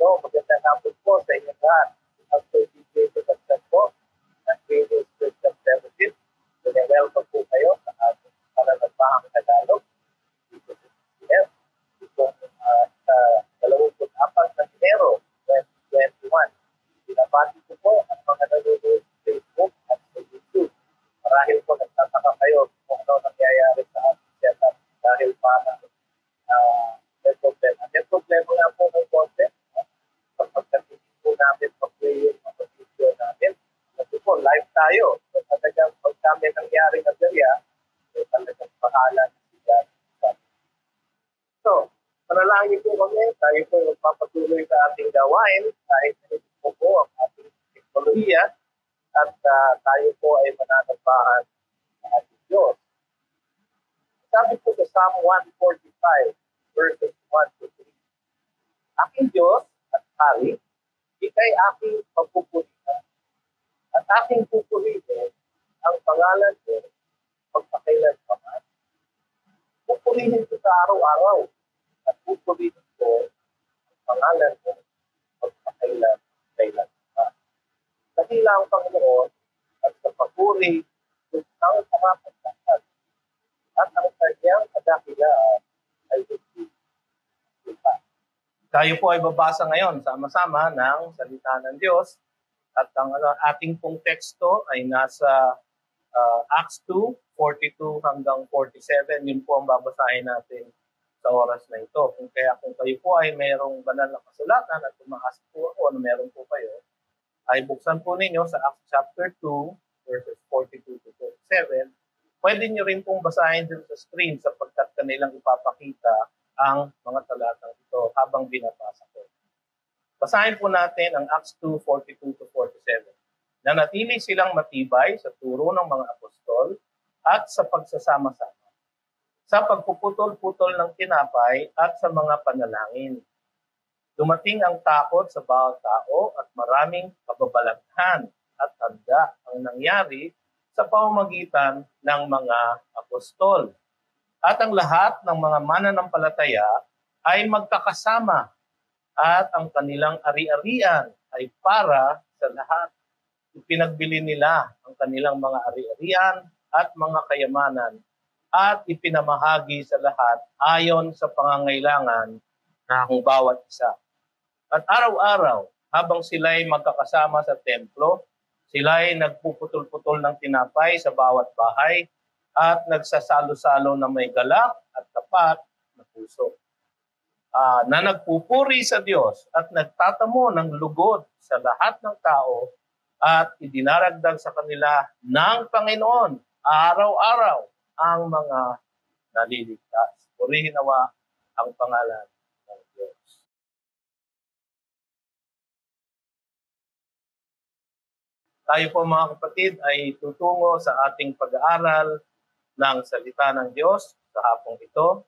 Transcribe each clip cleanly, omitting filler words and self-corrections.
So, magandang hapon po sa inyong lahat. After DJ Sebastian po, ng Radio Christian Fellowship, welcome po kayo sa ating Pananampahang Tagalog. Dito sa CCF. Itong sa 24 ng Enero 2021. Binabati ko po ang mga nanonood sa Facebook at sa YouTube. Marahil po nagtataka kayo kung ano nangyayari sa ating setup dahil parang may problema. May problema nga po ng content. Pagpagkatingin po namin pag-play yung mga video namin. Kasi po, live tayo. So, talagang pag kami nangyari na gaya, talagang pahala na sila. So, panalangin po kami. Tayo po magpapatuloy sa ating gawain kahit po po ang ating teknolohiya at tayo po ay mananampahan sa ating Diyos. Sabi po sa Psalm 145, verses 1 to 3. Aking Diyos at Hari, ikay aking pagpupurihan. At aking pupurihin ang pangalan mo magpakailanman. Pupurihin ko sa araw-araw at pupurihin ko ang pangalan mo magpakailanman. Nakila ang Panginoon at sa papuri ang karapat-dapat at ang kanyang kadakilaan ay hindi. Tayo po ay babasa ngayon sama-sama ng salita ng Diyos at ang ating pong teksto ay nasa Acts 2:42 hanggang 47. Yun po ang babasahin natin sa oras na ito. Kung kayo po ay mayroong banal na kasulatan at tumakas po ako na meron po kayo, ay buksan po ninyo sa Acts chapter 2 verses 42 to 47. Pwede nyo rin pong basahin din sa screen sapagkat kanilang ipapakita ang mga talatang ito habang binabasa ko. Basahin po natin ang Acts 2:42 to 47. Nanatili silang matibay sa turo ng mga apostol at sa pagsasama-sama, sa pagpuputol-putol ng tinapay at sa mga panalangin. Dumating ang takot sa bawat tao at maraming kababalaghan at handa ang nangyari sa pamamagitan ng mga apostol. At ang lahat ng mga mananampalataya ay magkakasama at ang kanilang ari-arian ay para sa lahat. Ipinagbili nila ang kanilang mga ari-arian at mga kayamanan at ipinamahagi sa lahat ayon sa pangangailangan ng bawat isa. At araw-araw, habang sila'y magkakasama sa templo, sila'y nagpuputol-putol ng tinapay sa bawat bahay at nagsasalo-salo na may galak at tapat na puso. Na nagpupuri sa Diyos at nagtatamo ng lugod sa lahat ng tao at idinaragdag sa kanila ng Panginoon araw-araw ang mga naliligtas. Purihin nawa ang pangalan ng Diyos. Tayo po mga kapatid ay tutungo sa ating pag-aaral ng salita ng Diyos sa hapong ito.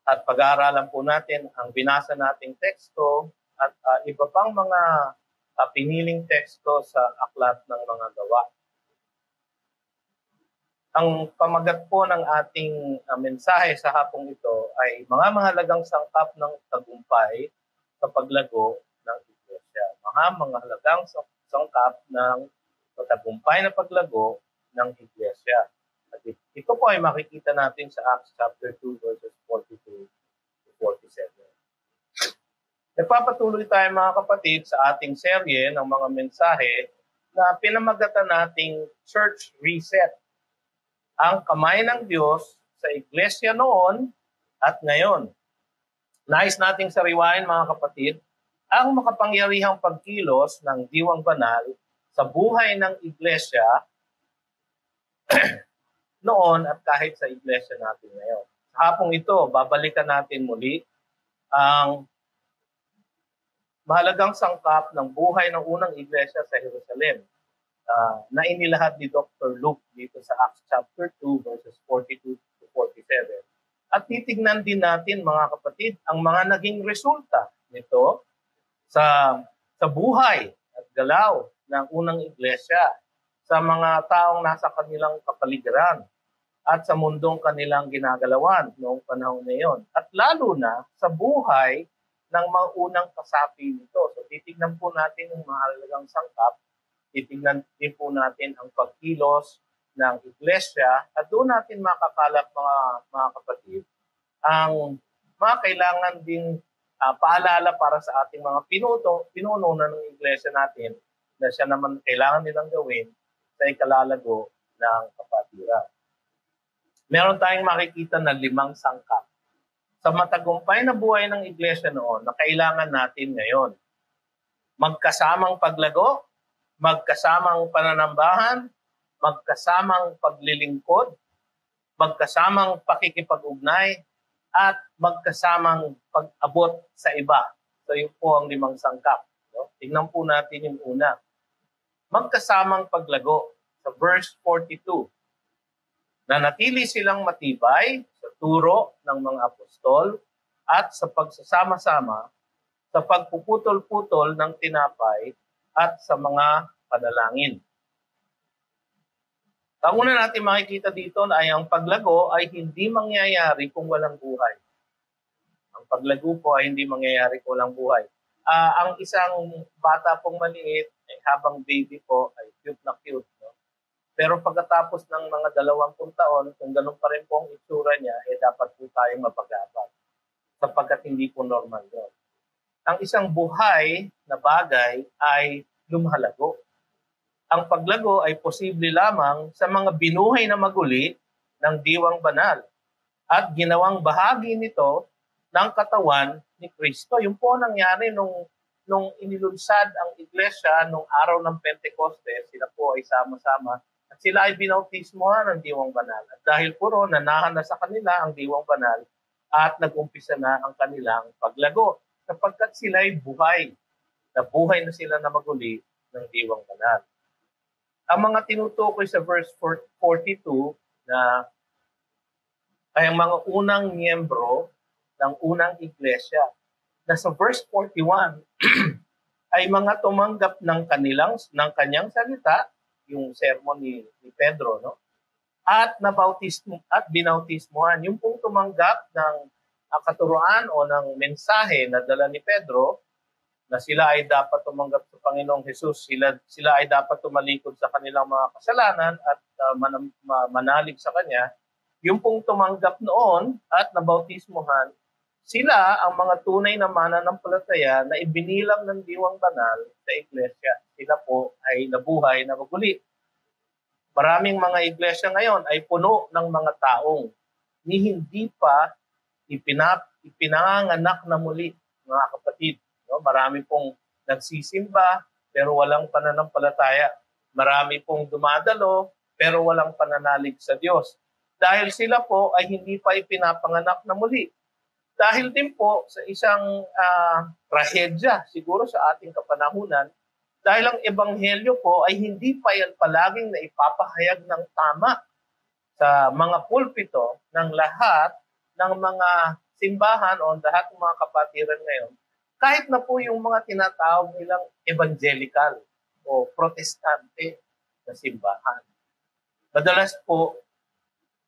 At pag-aaralan po natin ang binasa nating teksto at iba pang mga piniling teksto sa aklat ng mga gawa. Ang pamagat po ng ating mensahe sa hapong ito ay mga mahalagang sangkap ng tagumpay sa paglago ng iglesia. Mga mahalagang sangkap ng tagumpay na paglago ng iglesia. At ito po ay makikita natin sa Acts chapter 2 verses 42 to 47. Nagpapatuloy tayo mga kapatid sa ating serye ng mga mensahe na pinamagatan nating Church Reset. Ang kamay ng Diyos sa iglesia noon at ngayon. Nais nating sariwain mga kapatid ang makapangyarihang pagkilos ng Diwang Banal sa buhay ng iglesia noon at kahit sa iglesia natin ngayon. Sa hapong ito, babalikan natin muli ang mahalagang sangkap ng buhay ng unang iglesia sa Jerusalem na inilahad ni Dr. Luke dito sa Acts chapter 2 verses 42 to 47. At titignan din natin mga kapatid ang mga naging resulta nito sa buhay at galaw ng unang iglesia sa mga taong nasa kanilang kapaligiran at sa mundong kanilang ginagalawan noong panahon na yon. At lalo na sa buhay ng mga unang kasapi nito. So titignan po natin yung mahalagang sangkap, titignan din po natin ang pagkilos ng iglesia at doon natin makakalap mga kapatid ang mga kailangan ding paalala para sa ating mga pinuno na ng iglesia natin na siya naman kailangan nilang gawin sa ikalalago ng kapatiran. Meron tayong makikita na 5 sangkap sa matagumpay na buhay ng iglesia noon na kailangan natin ngayon. Magkasamang paglago, magkasamang pananambahan, magkasamang paglilingkod, magkasamang pakikipag-ugnay, at magkasamang pag-abot sa iba. So yun po ang 5 sangkap. No? Tingnan po natin yung una. Magkasamang paglago sa verse 42. Nanatili silang matibay sa turo ng mga apostol at sa pagsasama-sama, sa pagpuputol-putol ng tinapay at sa mga panalangin. Ang una natin makikita dito ay ang paglago ay hindi mangyayari kung walang buhay. Ang paglago po ay hindi mangyayari kung walang buhay. Ang isang bata pong maliit, habang baby po, ay cute na cute. No? Pero pagkatapos ng mga 20 taon, kung ganun pa rin po ang itsura niya, dapat po tayong mapag-apat. Sapagkat hindi po normal yun. Ang isang buhay na bagay ay lumahalago. Ang paglago ay posible lamang sa mga binuhay na maguli ng diwang banal at ginawang bahagi nito ng katawan ni Kristo. Yung po nangyari nung inilunsad ang iglesia nung araw ng Pentecostes, sila po ay sama-sama at sila ay binautismohan ng diwang banal. At dahil puro nanahan na sa kanila ang diwang banal at nag-umpisa na ang kanilang paglago sapagkat sila ay buhay. Nabuhay na sila na maguli ng diwang banal. Ang mga tinutukoy sa verse 42 na ay ang mga unang miyembro ng unang iglesia. Na sa verse 41 ay mga tumanggap ng kanyang salita, yung sermon ni Pedro, no? At binautismohan. Yung pong tumanggap ng katuruan o ng mensahe na dala ni Pedro, na sila ay dapat tumanggap sa Panginoong Hesus, sila ay dapat tumalikod sa kanilang mga kasalanan at manalig sa Kanya, yung pong tumanggap noon at nabautismohan, sila ang mga tunay na mananampalataya na ibinilang ng diwang banal sa iglesia. Sila po ay nabuhay na maguli. Maraming mga iglesia ngayon ay puno ng mga taong hindi pa ipinanganak na muli, mga kapatid. No, marami pong nagsisimba pero walang pananampalataya. Marami pong dumadalo pero walang pananalig sa Diyos. Dahil sila po ay hindi pa ipinapanganak na muli. Dahil din po sa isang trahedya siguro sa ating kapanahunan, dahil ang ebanghelyo po ay hindi pa yan palaging na ipapahayag ng tama sa mga pulpito ng lahat ng mga simbahan o lahat ng mga kapatiran ngayon. Kahit na po yung mga tinatawag nilang evangelical o protestante na simbahan. Madalas po,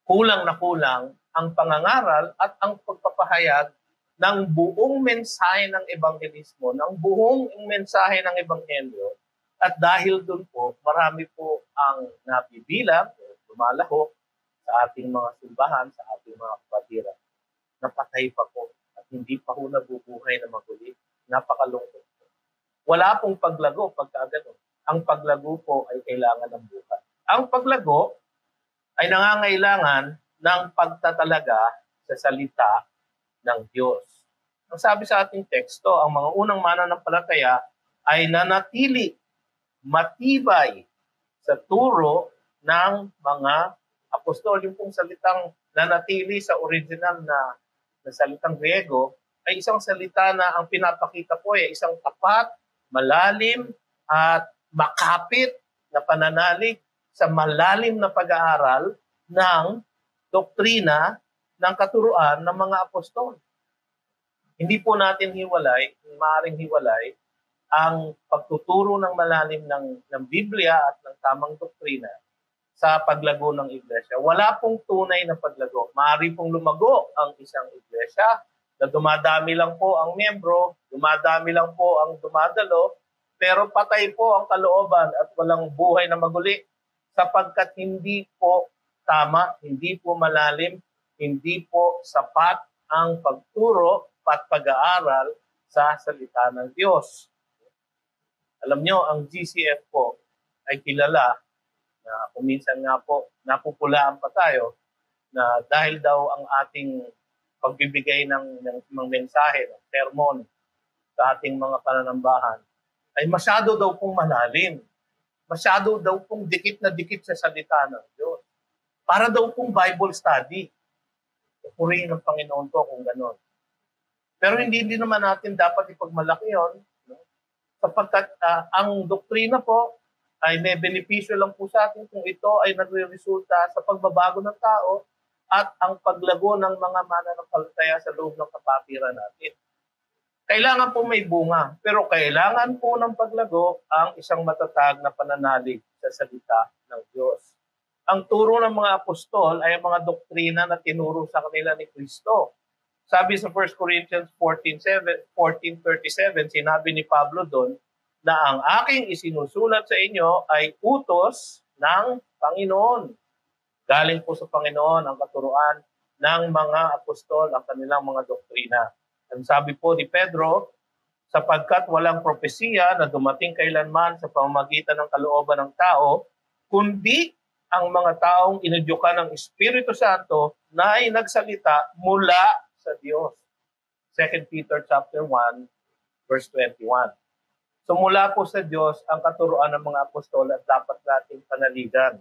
kulang na kulang ang pangangaral at ang pagpapahayag ng buong mensahe ng ebanghelismo, ng buong mensahe ng ebanghelyo. At dahil doon po, marami po ang nabibilang o lumalahok sa ating mga simbahan, sa ating mga kapatiran. Napatay pa po. Hindi pa ho nabubuhay na maguli. Napakalungkot po. Wala pong paglago pagka gano'n. Ang paglago po ay kailangan ng buhay. Ang paglago ay nangangailangan ng pagtatalaga sa salita ng Diyos. Ang sabi sa ating teksto, ang mga unang mananampalataya ay nanatili matibay sa turo ng mga apostol. Yung pong salitang nanatili sa original na salitang Griego ay isang salita na ang pinapakita po ay isang tapat, malalim at makapit na pananalig sa malalim na pag-aaral ng doktrina ng katuruan ng mga apostol. Hindi po natin maaaring hiwalay ang pagtuturo ng malalim ng Biblia at ng tamang doktrina sa paglago ng iglesia. Wala pong tunay na paglago. Maaari pong lumago ang isang iglesia, na dumadami lang po ang miyembro, dumadami lang po ang dumadalo, pero patay po ang kalooban at walang buhay na maguli sapagkat hindi po tama, hindi po malalim, hindi po sapat ang pagturo at pag-aaral sa salita ng Diyos. Alam nyo, ang GCF po ay kilala na kung minsan nga po napupulaan pa tayo na dahil daw ang ating pagbibigay ng mga mensahe, ng sermon sa ating mga pananambahan ay masyado daw pong malalim. Masyado daw pong dikit na dikit sa salita ng Diyos. Para daw pong Bible study. Purihin ng Panginoon to kung gano'n. Pero hindi naman natin dapat ipagmalaki yun. No? Sapagkat ang doktrina po ay may benepisyo lang po sa atin kung ito ay nagre-resulta sa pagbabago ng tao at ang paglago ng mga mananampalataya sa loob ng kapatiran natin. Kailangan po may bunga, pero kailangan po ng paglago ang isang matatag na pananalig sa salita ng Diyos. Ang turo ng mga apostol ay ang mga doktrina na tinuro sa kanila ni Kristo. Sabi sa 1 Corinthians 14:37, sinabi ni Pablo doon na ang aking isinusulat sa inyo ay utos ng Panginoon. Galing po sa Panginoon ang katuruan ng mga apostol, ang kanilang mga doktrina. Ang sabi po ni Pedro, sapagkat walang propesiya na dumating kailanman sa pamamagitan ng kalooban ng tao, kundi ang mga taong inudyukan ng Espiritu Santo na ay nagsalita mula sa Diyos. 2 Peter chapter 1, verse 21. So mula po sa Diyos ang katuruan ng mga apostol at dapat nating panaligan.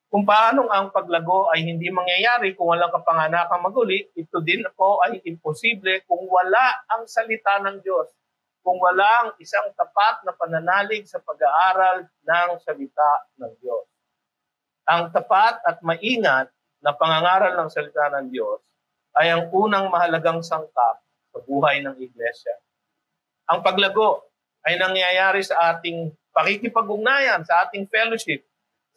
Kung paano ang paglago ay hindi mangyayari kung walang kapanganakang maguli, ito din po ay imposible kung wala ang salita ng Diyos, kung wala ang isang tapat na pananalig sa pag-aaral ng salita ng Diyos. Ang tapat at maingat na pangangaral ng salita ng Diyos ay ang unang mahalagang sangkap sa buhay ng iglesia. Ang paglago ay nangyayari sa ating pakikipag-ugnayan, sa ating fellowship,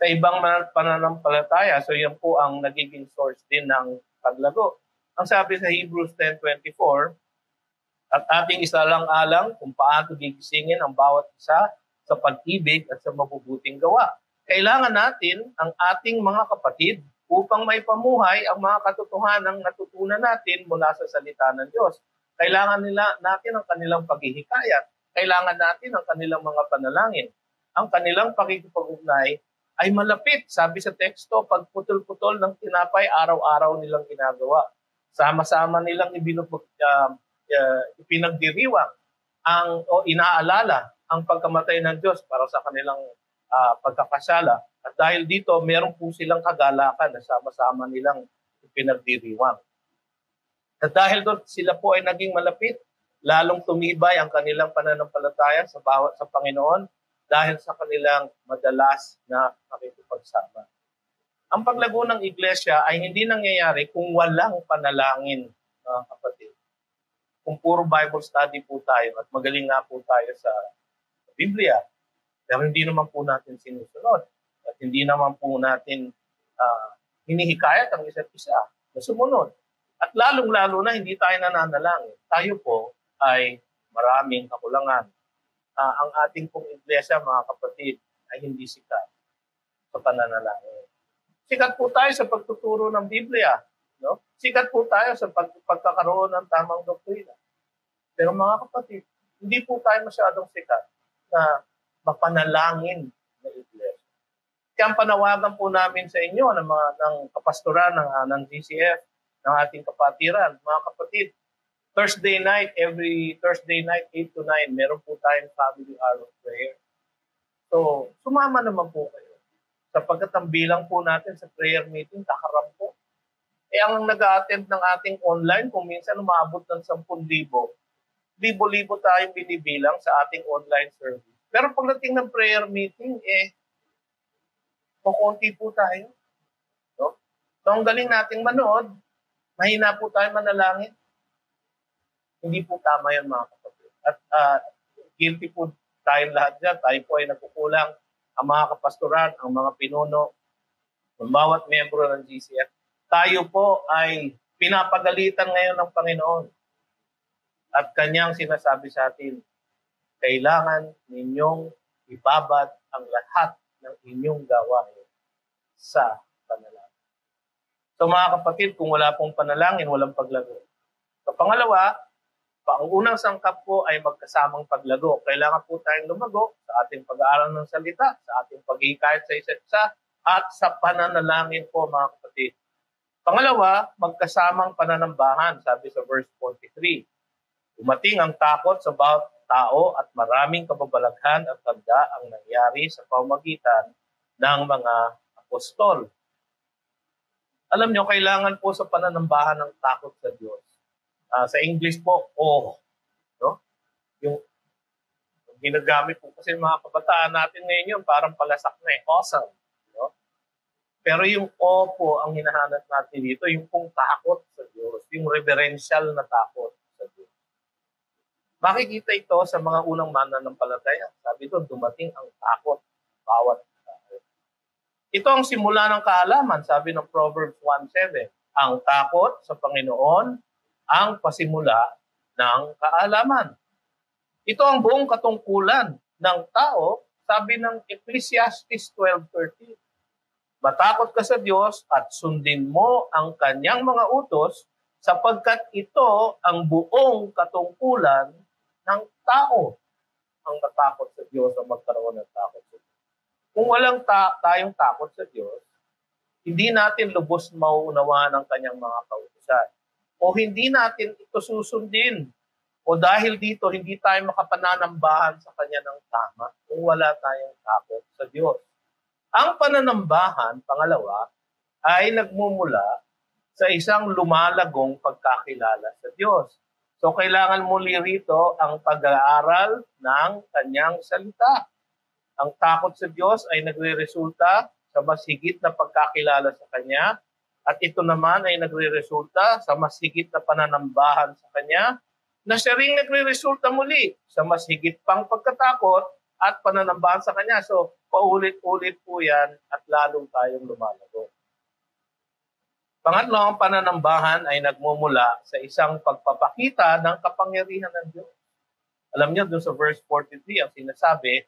sa ibang pananampalataya. So yan po ang nagiging source din ng paglago. Ang sabi sa Hebrews 10:24, at ating isalang-alang kung paano gigisingin ang bawat isa sa pag-ibig at sa mabubuting gawa. Kailangan natin ang ating mga kapatid upang may pamuhay ang mga katotohanang natutunan natin mula sa salita ng Diyos. Kailangan natin ang kanilang paghihikayat. Kailangan natin ang kanilang mga panalangin. Ang kanilang pakikipag-ugnay ay malapit. Sabi sa teksto, pagputol-putol ng tinapay, araw-araw nilang ginagawa. Sama-sama nilang ipinagdiriwang o inaalala ang pagkamatay ng Diyos para sa kanilang pagkakasala. At dahil dito, meron po silang kagalakan na sama-sama nilang ipinagdiriwang. At dahil doon sila po ay naging malapit, lalong tumibay ang kanilang pananampalataya sa Panginoon dahil sa kanilang madalas na pakikipagsama. Ang paglago ng iglesia ay hindi nangyayari kung walang panalangin, mga kapatid. Kung puro Bible study po tayo at magaling nga po tayo sa Biblia, pero hindi naman po natin sinusunod at hindi naman po natin hinihikayat ang isa't isa na sumunod. At lalong-lalo na hindi tayo nananalangin. Tayo po ay maraming kakulangan. Ang ating pong iglesia, mga kapatid, ay hindi sikat sa pananalangin. Sikat po tayo sa pagtuturo ng Biblia. No? Sikat po tayo sa pagkakaroon ng tamang doktrina. Pero mga kapatid, hindi po tayo masyadong sikat na mapanalangin na iglesia. Kaya ang panawagan po namin sa inyo ng kapastoran ng GCF, ng ating kapatiran, mga kapatid, Thursday night, every Thursday night, 8 to 9, meron po tayong family hour of prayer. So, sumama naman po kayo. Sapagkat ang bilang po natin sa prayer meeting, kakarampo. Ang nag-a-attend ng ating online, kung minsan umabot ng 10,000, libo-libo tayong binibilang sa ating online service. Pero pagdating ng prayer meeting, kukunti po tayo. No? So, ang galing nating manood, mahina po tayo manalangin. Hindi po tama yan, mga kapatid. At guilty po tayong lahat dyan. Tayo po ay nagkukulang. Ang mga kapastoran, ang mga pinuno, ang bawat miyembro ng GCF. Tayo po ay pinapagalitan ngayon ng Panginoon. At kanyang sinasabi sa atin, kailangan ninyong ibabad ang lahat ng inyong gawain sa panalangin. So mga kapatid, kung wala pong panalangin, walang paglago. So pangalawa, unang sangkap po ay magkasamang paglago. Kailangan po tayong lumago sa ating pag-aaral ng salita, sa ating paghihikayat sa isa't isa, at sa pananalangin po mga kapatid. Pangalawa, magkasamang pananambahan, sabi sa verse 43. Dumating ang takot sa bawat tao at maraming kababalaghan at tanda ang nangyari sa pamamagitan ng mga apostol. Alam nyo, kailangan po sa pananambahan ng takot sa Diyos. Sa English po, awe. No? Yung ginagamit po kasi mga kabataan natin ngayon yun, parang palasak na awesome. No? Pero yung awe po ang hinahanap natin dito, yung pong takot sa Diyos, yung reverential na takot sa Diyos. Makikita ito sa mga unang mananampalataya. Sabi doon, dumating ang takot bawat tao. Ito ang simula ng kaalaman, sabi ng Proverbs 1:7. Ang takot sa Panginoon ang pasimula ng kaalaman. Ito ang buong katungkulan ng tao, sabi ng Ecclesiastes 12:13. Matakot ka sa Diyos at sundin mo ang kanyang mga utos sapagkat ito ang buong katungkulan ng tao. Ang matakot sa Diyos o magkaroon ng takot sa Diyos. Kung walang tayong takot sa Diyos, hindi natin lubos mauunawaan ang kanyang mga kautusan. O hindi natin ito susundin. O dahil dito, hindi tayo makapananambahan sa kanya ng tama kung wala tayong takot sa Diyos. Ang pananambahan, pangalawa, ay nagmumula sa isang lumalagong pagkakilala sa Diyos. So kailangan muli rito ang pag-aaral ng kanyang salita. Ang takot sa Diyos ay nagre-resulta sa mas higit na pagkakilala sa kanya. At ito naman ay nagre-resulta sa mas higit na pananambahan sa kanya, na siya rin nagre-resulta muli sa mas higit pang pagkatakot at pananambahan sa kanya. So, paulit-ulit po yan at lalong tayong lumalago. Pangatlo, ang pananambahan ay nagmumula sa isang pagpapakita ng kapangyarihan ng Diyos. Alam niyo, doon sa verse 43, ang sinasabi,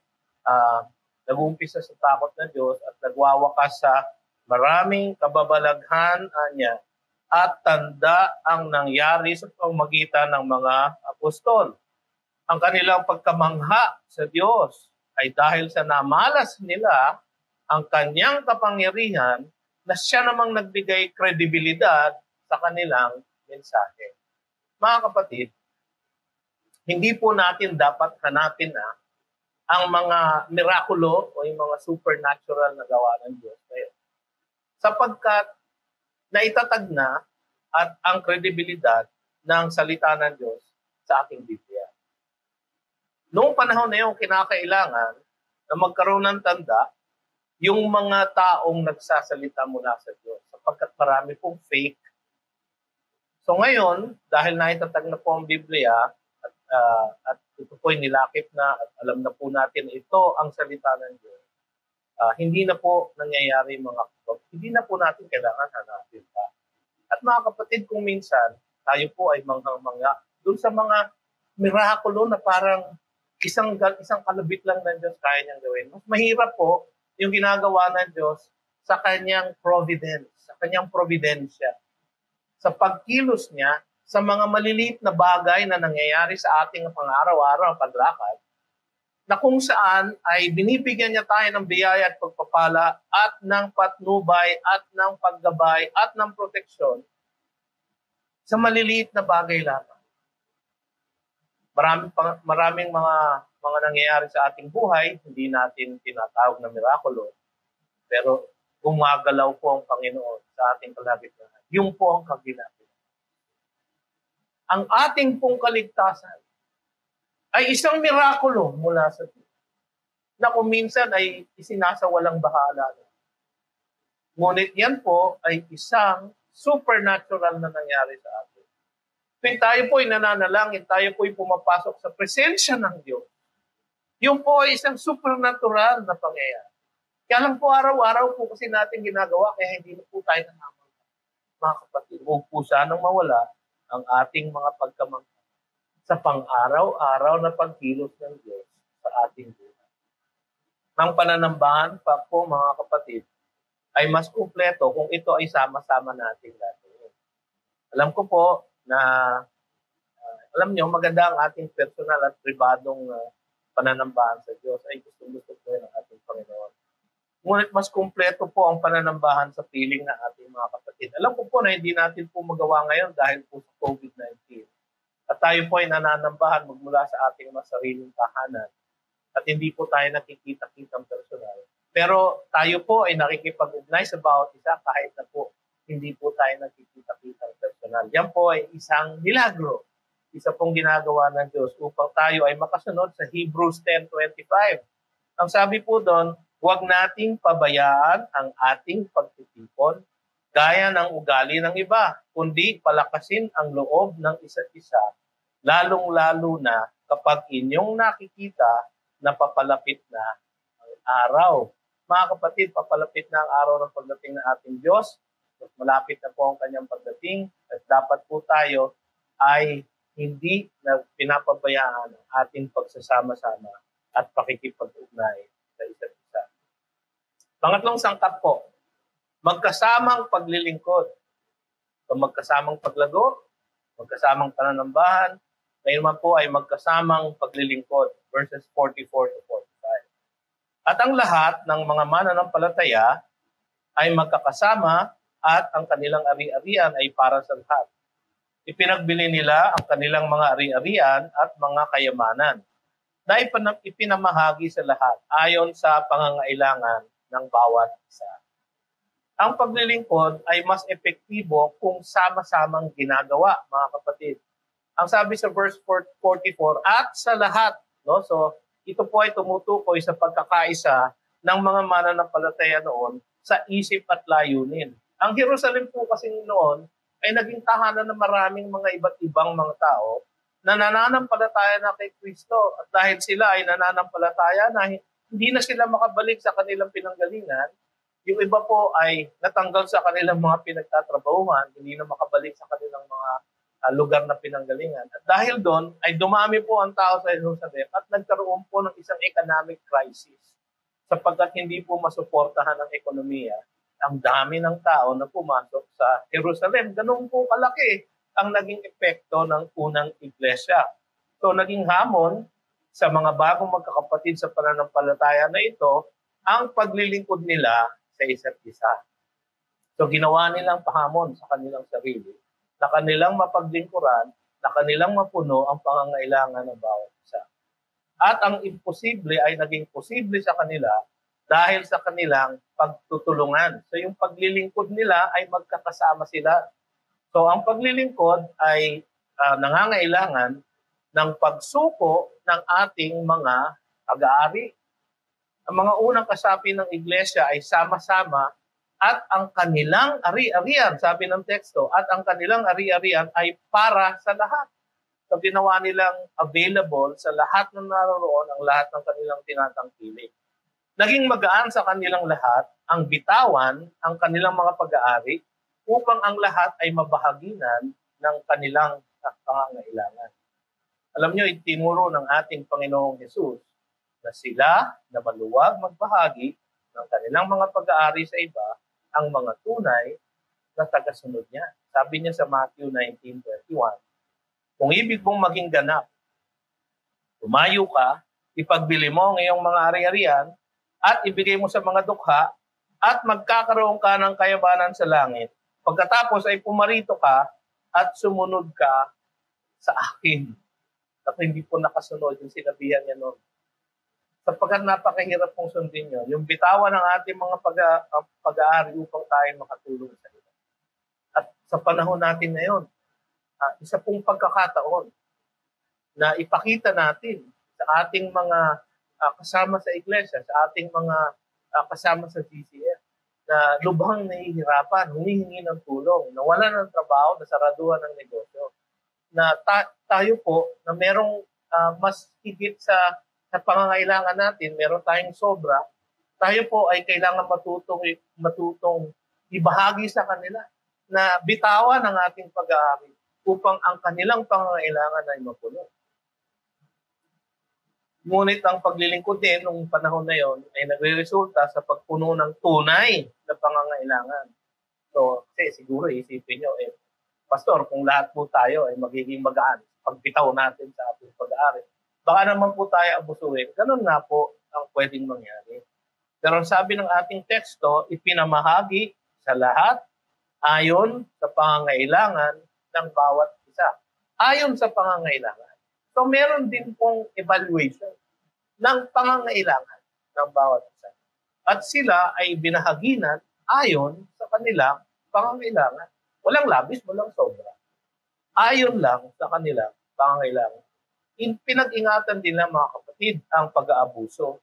nag-uumpisa sa takot ng Diyos at nagwawakas sa maraming kababalaghan niya at tanda ang nangyari sa pamamagitan ng mga apostol. Ang kanilang pagkamangha sa Diyos ay dahil sa namalas nila ang kanyang kapangyarihan na siya namang nagbigay kredibilidad sa kanilang mensahe. Mga kapatid, hindi po natin dapat hanapin ang mga mirakulo o yung mga supernatural na gawa ng Diyos ngayon. Sapagkat naitatag na at ang kredibilidad ng salita ng Diyos sa ating Biblia. Noong panahon na yun, kinakailangan na magkaroon ng tanda yung mga taong nagsasalita mula sa Diyos. Sapagkat marami pong fake. So ngayon, dahil naitatag na po ang Biblia at ito po'y nilakip na at alam na po natin ito ang salita ng Diyos, hindi na po nangyayari hindi na po natin kailangan hanapin pa. At mga kapatid, kung minsan tayo po ay manghang-mangha doon sa mga mirakulo na parang isang kalabit lang ng Diyos kaya niyang gawin. Mas mahirap po yung ginagawa ng Diyos sa kanyang providence, sa kanyang providensya, sa pagkilos niya sa mga maliliit na bagay na nangyayari sa ating pang-araw-araw paglakad, na kung saan ay binibigyan niya tayo ng biyaya at pagpapala at ng patnubay at ng paggabay at ng proteksyon sa maliliit na bagay lamang. Maraming mga nangyayari sa ating buhay, hindi natin tinatawag na mirakulo, pero gumagalaw po ang Panginoon sa ating kalagitnaan. Yung po ang kaginapin. Ang ating pong kaligtasan ay isang mirakulo mula sa Diyos na kung minsan ay isinasawalang bahala. Ngunit yan po ay isang supernatural na nangyari sa atin. Kung tayo po ay nananalangin, tayo po ay pumapasok sa presensya ng Diyos. Yung po ay isang supernatural na pangyayari. Kaya lang po araw-araw po kasi natin ginagawa, kaya hindi na po tayo nanamang. Mga kapatid, huwag po sanang mawala ang ating mga pagkamangha sa pang-araw-araw na pagkilos ng Diyos sa ating buhay. Ang pananambahan pa po, mga kapatid, ay mas kumpleto kung ito ay sama-sama nating gagawin. Alam ko po na, alam nyo, maganda ang ating personal at pribadong pananambahan sa Diyos ay gusto-gusto po ng ating Panginoon. Ngunit mas kumpleto po ang pananambahan sa piling ng ating mga kapatid. Alam ko po na hindi natin po magawa ngayon dahil po sa COVID-19. At tayo po ay nananambahan magmula sa ating mga sariling tahanan. At hindi po tayo nakikita-kitang personal. Pero tayo po ay nakikipag-ugnay sa bawat isa kahit na po hindi po tayo nakikita-kitang personal. Yan po ay isang milagro. Isa pong ginagawa ng Diyos upang tayo ay makasunod sa Hebrews 10:25. Ang sabi po doon, huwag nating pabayaan ang ating pagtitipon gaya ng ugali ng iba, kundi palakasin ang loob ng isa't isa, lalong-lalo na kapag inyong nakikita na papalapit na ang araw. Mga kapatid, papalapit na ang araw ng pagdating ng ating Diyos. Malapit na po ang kanyang pagdating at dapat po tayo ay hindi na pinapabayaan ang ating pagsasama-sama at pakikipag-ugnay sa isa't isa. Pangatlong sangkap po, magkasamang paglilingkod. So magkasamang paglago, magkasamang pananambahan, ngayon man po ay magkasamang paglilingkod, verses 44 to 45. At ang lahat ng mga mananampalataya ay magkakasama at ang kanilang ari-arian ay para sa lahat. Ipinagbili nila ang kanilang mga ari-arian at mga kayamanan na ipinamahagi sa lahat ayon sa pangangailangan ng bawat isa. Ang paglilingkod ay mas epektibo kung sama-samang ginagawa, mga kapatid. Ang sabi sa verse 44, at sa lahat. No? So, ito po ay tumutukoy sa pagkakaisa ng mga mananampalataya noon sa isip at layunin. Ang Jerusalem po kasi noon ay naging tahanan ng maraming mga iba't ibang mga tao na nananampalataya na kay Kristo. At dahil sila ay nananampalataya na hindi na sila makabalik sa kanilang pinanggalingan, yung iba po ay natanggal sa kanilang mga pinagtatrabahuhan, hindi na makabalik sa kanilang mga lugar na pinanggalingan. At dahil doon, ay dumami po ang tao sa Jerusalem at nagkaroon po ng isang economic crisis sapagkat hindi po masuportahan ng ekonomiya ang dami ng tao na pumasok sa Jerusalem. Ganun po kalaki ang naging epekto ng unang iglesia. So naging hamon sa mga bagong magkakapatid sa pananampalataya na ito ang paglilingkod nila sa isa't isa. So ginawa nilang pahamon sa kanilang sarili na kanilang mapaglingkuran, na kanilang mapuno ang pangangailangan ng bawat isa. At ang imposible ay naging posible sa kanila dahil sa kanilang pagtutulungan. So yung paglilingkod nila ay magkakasama sila. So ang paglilingkod ay nangangailangan ng pagsuko ng ating mga pag-aari. Ang mga unang kasapi ng iglesia ay sama-sama at ang kanilang ari-arian, sabi ng teksto, at ang kanilang ari-arian ay para sa lahat. So ginawa nilang available sa lahat ng naroon ang lahat ng kanilang tinatangkilik. Naging magaan sa kanilang lahat ang bitawan ang kanilang mga pag-aari upang ang lahat ay mabahaginan ng kanilang pangangailangan. Alam nyo, itinuro ng ating Panginoong Hesus na sila na maluwag magbahagi ng kanilang mga pag-aari sa iba ang mga tunay na tagasunod niya. Sabi niya sa Matthew 19:21, kung ibig mong maging ganap, tumayo ka, ipagbili mo ang iyong mga ari-arian at ibigay mo sa mga dukha at magkakaroon ka ng kayamanan sa langit. Pagkatapos ay pumarito ka at sumunod ka sa akin. At hindi po nakasunod yung sinabihan niya noon. Sapagkat napakahirap pong sundin nyo, yung bitawan ng ating mga pag-aari upang tayo makatulong sa iba. At sa panahon natin ngayon, isa pong pagkakataon na ipakita natin sa ating mga kasama sa iglesia, sa ating mga kasama sa GCF, na lubhang nahihirapan, humihingi ng tulong, nawalan ng trabaho, nasaraduhan ng negosyo. Na tayo po, na merong mas higit sa pangangailangan natin, meron tayong sobra, tayo po ay kailangan matutong ibahagi sa kanila na bitawan ang ating pag-aari upang ang kanilang pangangailangan ay mapuno. Ngunit ang paglilingkod din nung panahon na yon ay nagre-resulta sa pagpuno ng tunay na pangangailangan. So, kasi siguro isipin nyo, Pastor, kung lahat po tayo ay magiging magaan, pagbitaw natin sa ating pag-aari, baka naman po tayo abusuin. Ganun nga po ang pwedeng mangyari. Pero ang sabi ng ating teksto, ipinamahagi sa lahat ayon sa pangangailangan ng bawat isa. Ayon sa pangangailangan. So meron din pong evaluation ng pangangailangan ng bawat isa. At sila ay binahaginan ayon sa kanilang pangangailangan. Walang labis, walang sobra. Ayon lang sa kanilang pangangailangan. Pinag-ingatan din ng mga kapatid ang pag-aabuso.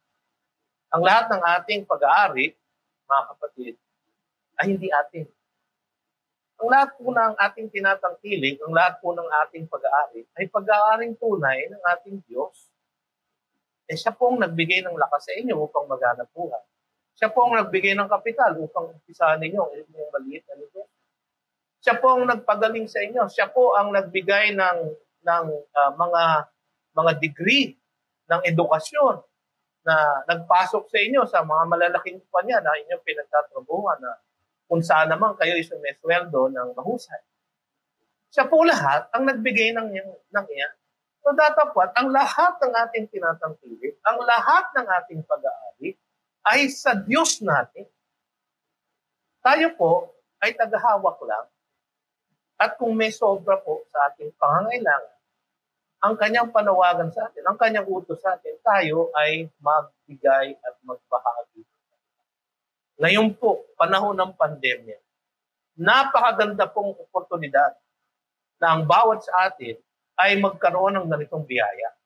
Ang lahat ng ating pag-aari, mga kapatid, ay hindi atin. Ang lahat po ng ating tinatangkilik, ang lahat po ng ating pag-aari, ay pag-aaring tunay ng ating Diyos. Siya pong nagbigay ng lakas sa inyo upang maghanap buhay. Siya pong nagbigay ng kapital upang umpisahan ninyo ang inyong maliit na negosyo. Siya pong nagpagaling sa inyo. Siya po ang nagbigay ng mga degree ng edukasyon na nagpasok sa inyo sa mga malalaking kumpanya na inyong pinagtatrabuhan na kung saan naman kayo ay sumesweldo ng mahusay. Siya po lahat ang nagbigay ng iyan. So datapwat, ang lahat ng ating tinatangkilik, ang lahat ng ating pag-aari ay sa Diyos natin. Tayo po ay tagahawak lang. At kung may sobra po sa ating pangangailangan, ang kanyang panawagan sa atin, ang kanyang utos sa atin, tayo ay magbigay at magbahagi. Ngayon po, panahon ng pandemya, napakaganda pong oportunidad na ang bawat sa atin ay magkaroon ng ganitong biyaya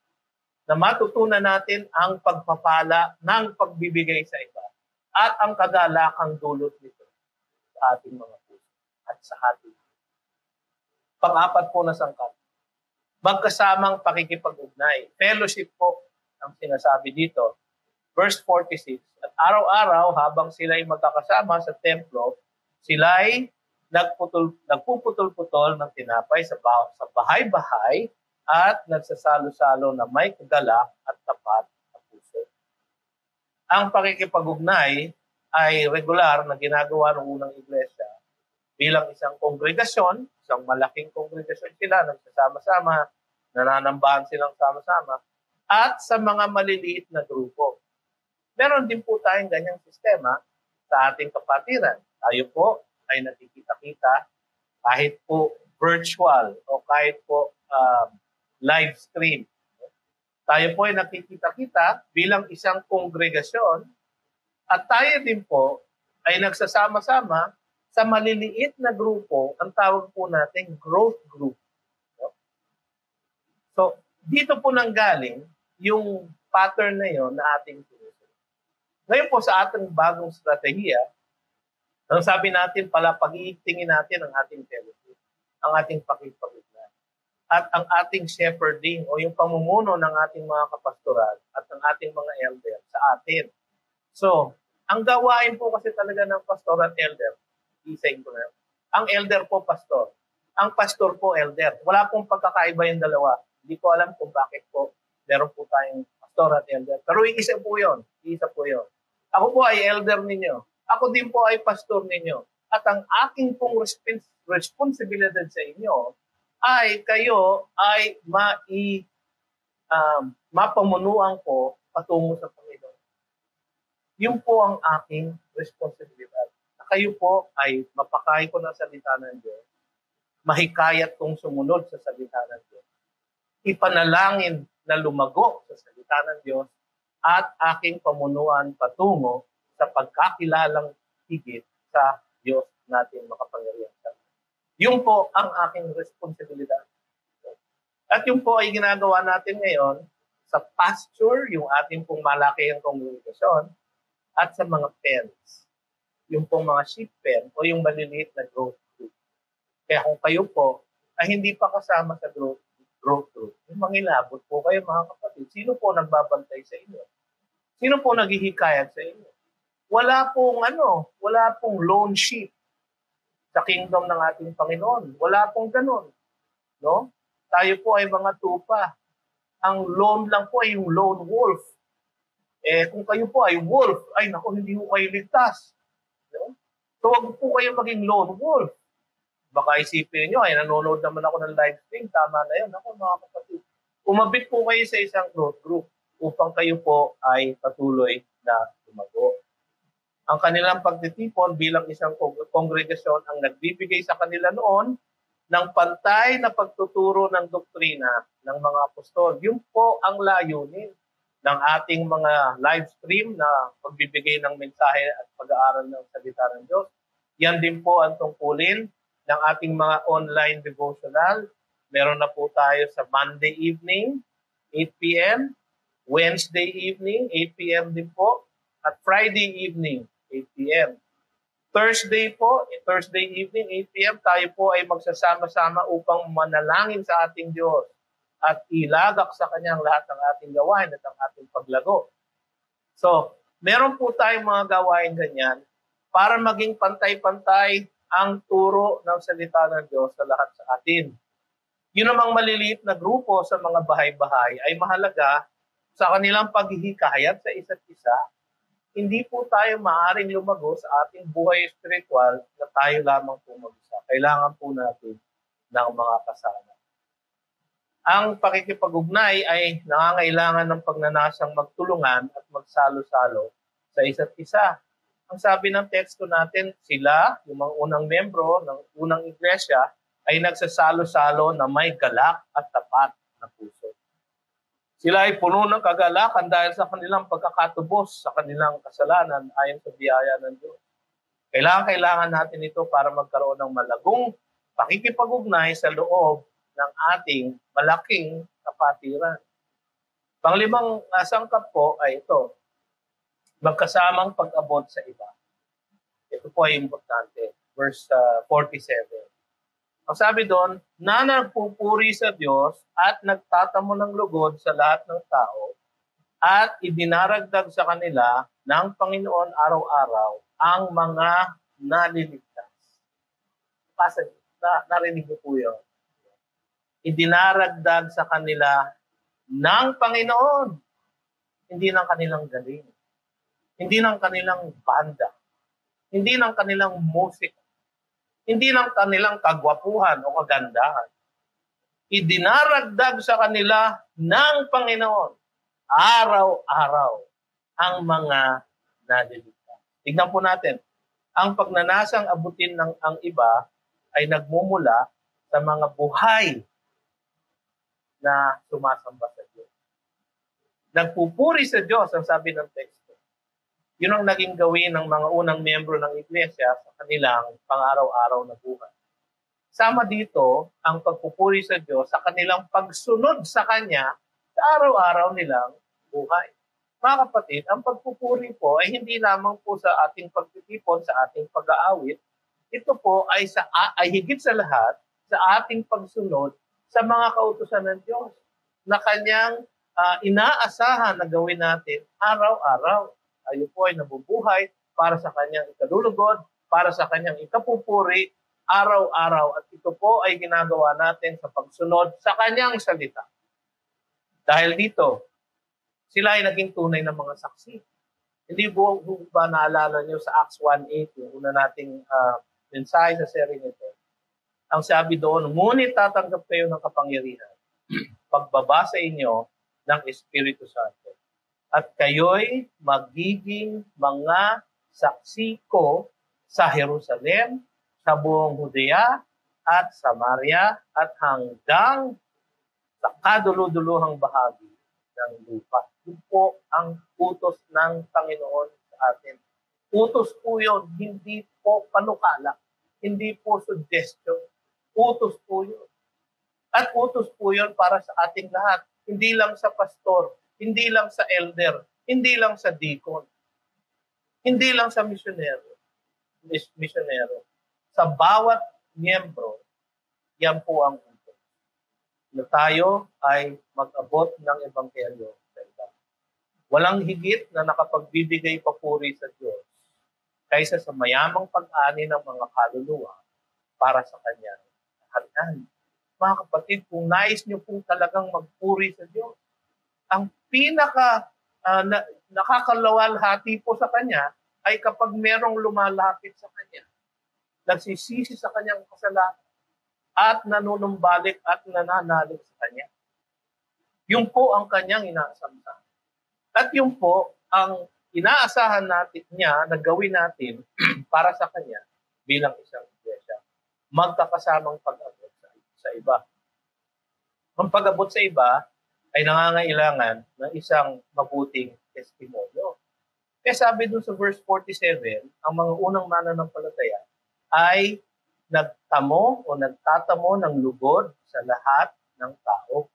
na matutunan natin ang pagpapala ng pagbibigay sa iba at ang kagalakang dulot nito sa ating mga puso at sa ating. Pang-apat po na sangkap, magkasamang pakikipag-ugnay. Fellowship po ang sinasabi dito. Verse 46, at araw-araw habang sila'y magkakasama sa templo, sila'y nagpuputol-putol ng tinapay sa bahay-bahay at nagsasalo-salo na may kagalak at tapat na puso. Ang pakikipag-ugnay ay regular na ginagawa ng unang iglesia bilang isang kongregasyon, isang malaking kongregasyon sila, nagsasama-sama, nananambahan silang sama-sama, at sa mga maliliit na grupo. Meron din po tayong ganyang sistema sa ating kapatiran. Tayo po ay nakikita-kita kahit po virtual o kahit po live stream. Tayo po ay nakikita-kita bilang isang kongregasyon at tayo din po ay nagsasama-sama sa maliliit na grupo, ang tawag po natin growth group. So, dito po nanggaling yung pattern na yon na ating sinusunod. Ngayon po sa ating bagong strategiya, ang sabi natin pala, pag-iitingin natin ang ating fellowship, ang ating pakipag-ugnay, at ang ating shepherding o yung pamumuno ng ating mga kapastoral at ng ating mga elder sa atin. So, ang gawain po kasi talaga ng pastor at elder, isayin ko na, ang elder po pastor, ang pastor po elder. Wala pong pagkakaiba yung dalawa. Hindi ko alam kung bakit po meron po tayong pastor at elder. Pero isa po yun. Isa po yun. Ako po ay elder ninyo. Ako din po ay pastor ninyo. At ang aking pong responsibilidad sa inyo ay kayo ay mapamunuan ko patungo sa Panginoon. Yun po ang aking responsibilidad. Na kayo po ay mapakain ko ng salita ng Diyos. Mahikayat kong sumunod sa salita ng Diyos. Ipanalangin na lumago sa salita ng Diyos at aking pamunuan patungo sa pagkakilalang higit sa Diyos natin makapangyarihan. Yun po ang aking responsibilidad. At yun po ay ginagawa natin ngayon sa pasture, yung ating pong malakihang kongregasyon, at sa mga pens. Yung pong mga sheep pen o yung maliliit na growth group. Kaya kung kayo po ay hindi pa kasama sa growth group, yung mangilabot po kayo mga kapatid, sino po nagbabantay sa inyo? Sino po naghihikayat sa inyo? Wala pong lone sheep sa kingdom ng ating Panginoon. Wala pong ganun. no? Tayo po ay mga tupa. Ang lone lang po ay yung lone wolf. Kung kayo po ay wolf, ay naku, hindi ko kayo ligtas. No? So wag po kayo maging lone wolf. Baka isipin nyo, ay nanonood naman ako ng live stream, tama na yun. Ako mga kapatid, umabit po kayo sa isang growth group upang kayo po ay patuloy na lumago. Ang kanilang pagtitipon bilang isang kongregasyon ang nagbibigay sa kanila noon ng pantay na pagtuturo ng doktrina ng mga apostol. Yun po ang layunin ng ating mga live stream na pagbibigay ng mensahe at pag-aaral ng salita ng Diyos. Yan din po ang tungkulin ng ating mga online devotional. Meron na po tayo sa Monday evening, 8 p.m., Wednesday evening, 8 p.m. din po, at Friday evening, 8 p.m. Thursday evening, 8 p.m., tayo po ay magsasama-sama upang manalangin sa ating Diyos at ilagak sa Kanyang lahat ng ating gawain at ang ating paglago. So, meron po tayong mga gawain ganyan para maging pantay-pantay ang turo ng salita ng Diyos sa lahat sa atin. Yun namang maliliit na grupo sa mga bahay-bahay ay mahalaga sa kanilang paghihikayat sa isa't isa. Hindi po tayo maaaring lumago sa ating buhay espiritual na tayo lamang po mag-isa. Kailangan po natin ng mga kasama. Ang pakikipag-ugnay ay nangangailangan ng pagnanasang magtulungan at magsalo-salo sa isa't isa. Ang sabi ng teksto natin, sila, yung mga unang membro ng unang iglesia, ay nagsasalo-salo na may galak at tapat na puso. Sila ay puno ng kagalakan dahil sa kanilang pagkakatubos sa kanilang kasalanan ayon sa biyaya ng Diyos. Kailangan natin ito para magkaroon ng malagong pakikipag-ugnay sa loob ng ating malaking kapatiran. Panglimang sangkap po ay ito, magkasamang pag-abot sa iba. Ito po ay importante. Verse 47. Ang sabi doon, na nagpupuri sa Diyos at nagtatamo ng lugod sa lahat ng tao at idinaragdag sa kanila ng Panginoon araw-araw ang mga naliligtas. Narinig niyo po yun. Idinaragdag sa kanila ng Panginoon. Hindi ng kanilang galing. Hindi ng kanilang banda. Hindi ng kanilang musika. Hindi ng kanilang kagwapuhan o kagandahan. Idinaragdag sa kanila ng Panginoon araw-araw ang mga naliligtas. Tignan po natin, ang pagnanasang abutin ng ang iba ay nagmumula sa mga buhay na sumasamba sa Diyos. Nagpupuri sa Diyos, ang sabi ng teksto. Yun ang naging gawin ng mga unang miyembro ng iglesia sa kanilang pang-araw-araw na buhay. Sama dito ang pagpupuri sa Diyos sa kanilang pagsunod sa Kanya sa araw-araw nilang buhay. Mga kapatid, ang pagpupuri po ay hindi lamang po sa ating pagtitipon, sa ating pag-aawit. Ito po ay higit sa lahat sa ating pagsunod sa mga kautusan ng Diyos na Kanyang inaasahan na gawin natin araw-araw. Tayo po ay nabubuhay para sa Kanyang ikalulugod, para sa Kanyang ikapupuri, araw-araw. At ito po ay ginagawa natin sa pagsunod sa Kanyang salita. Dahil dito, sila ay naging tunay na mga saksi. Hindi ba naalala nyo sa Acts 1:8, yung una nating mensahe sa serie nito? Ang sabi doon, ngunit tatanggap kayo ng kapangyarihan pagbaba sa inyo ng Espiritu Santo. At kayo'y magiging mga saksi ko sa Jerusalem, sa buong Judea at Samaria at hanggang sa kaduluduluhang bahagi ng lupa. Yun po ang utos ng Panginoon sa atin. Utos po yun, hindi po panukala, hindi po suggestion. Utos po yun. At utos po yun para sa ating lahat. Hindi lang sa pastor, hindi lang sa elder, hindi lang sa deacon, hindi lang sa misyonero. Sa bawat miyembro, yan po ang utos. Na tayo ay mag-abot ng ebanghelyo sa iba. Walang higit na nakapagbibigay papuri sa Diyos kaysa sa mayamang pag-ani ng mga kaluluwa para sa Kanyang harian. mga kapatid, kung nais nyo pong talagang magpuri sa Diyos, ang nakakalawalhati po sa Kanya ay kapag merong lumalapit sa Kanya, nagsisisi sa Kanyang kasalanan, at nanunumbalik at nananalig sa Kanya. Yun po ang Kanyang inaasahan. At yun po ang inaasahan natin niya na gawin natin para sa Kanya bilang isang iglesia. Magkakasamang pag-abot sa iba. Ang pag-abot sa iba ay nangangailangan ng isang mabuting testimonyo. Kaya sabi dun sa verse 47, ang mga unang mananampalataya ay nagtamo o nagtatamo ng lugod sa lahat ng tao.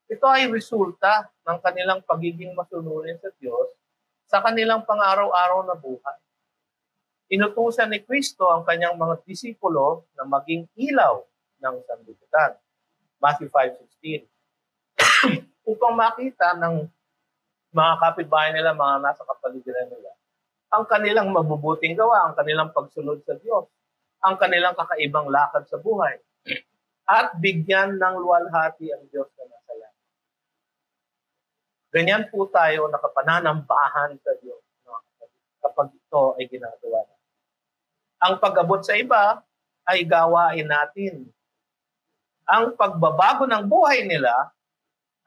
Ito ay resulta ng kanilang pagiging masunurin sa Diyos sa kanilang pang-araw-araw na buhay. Inutusan ni Kristo ang kanyang mga disipulo na maging ilaw ng sanlibutan. Matthew 5:16. Upang makita ng mga kapitbahay nila, mga nasa kapaligiran nila, ang kanilang mabubuting gawa, ang kanilang pagsunod sa Diyos, ang kanilang kakaibang lakad sa buhay, at bigyan ng luwalhati ang Diyos na nasa langit. Ganyan po tayo nakapananambahan sa Diyos kapag ito ay ginagawa natin. Ang pag-abot sa iba ay gawain natin. Ang pagbabago ng buhay nila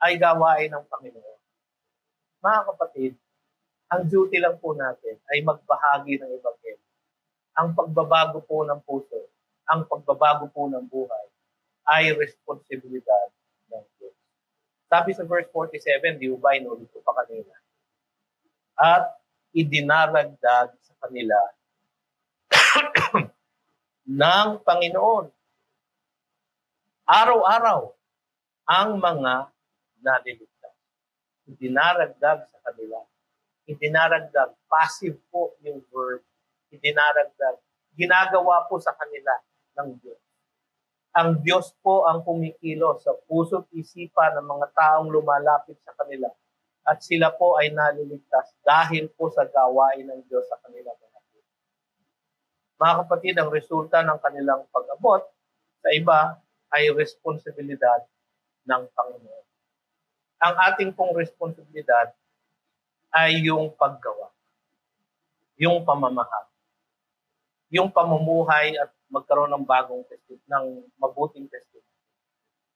ay gawain ng Panginoon. Mga kapatid, ang duty lang po natin ay magbahagi ng Ebanghelyo. Ang pagbabago po ng puso, ang pagbabago po ng buhay ay responsibilidad ng Diyos. Sabi sa verse 47, di ba inulit ko pa kanina, at idinaragdag sa kanila ng Panginoon araw-araw ang mga naliligtas. Idinaragdag sa kanila. Idinaragdag, passive po yung verb. Idinaragdag, ginagawa po sa kanila ng Diyos. Ang Diyos po ang kumikilos sa puso't isipan ng mga taong lumalapit sa kanila. At sila po ay naliligtas dahil po sa gawain ng Diyos sa kanila. Mga kapatid, ang resulta ng kanilang pag-abot sa iba ay responsibilidad ng Panginoon. Ang ating pong responsibilidad ay yung paggawa, yung pamamahal, yung pamumuhay at magkaroon ng bagong ng mabuting testimony.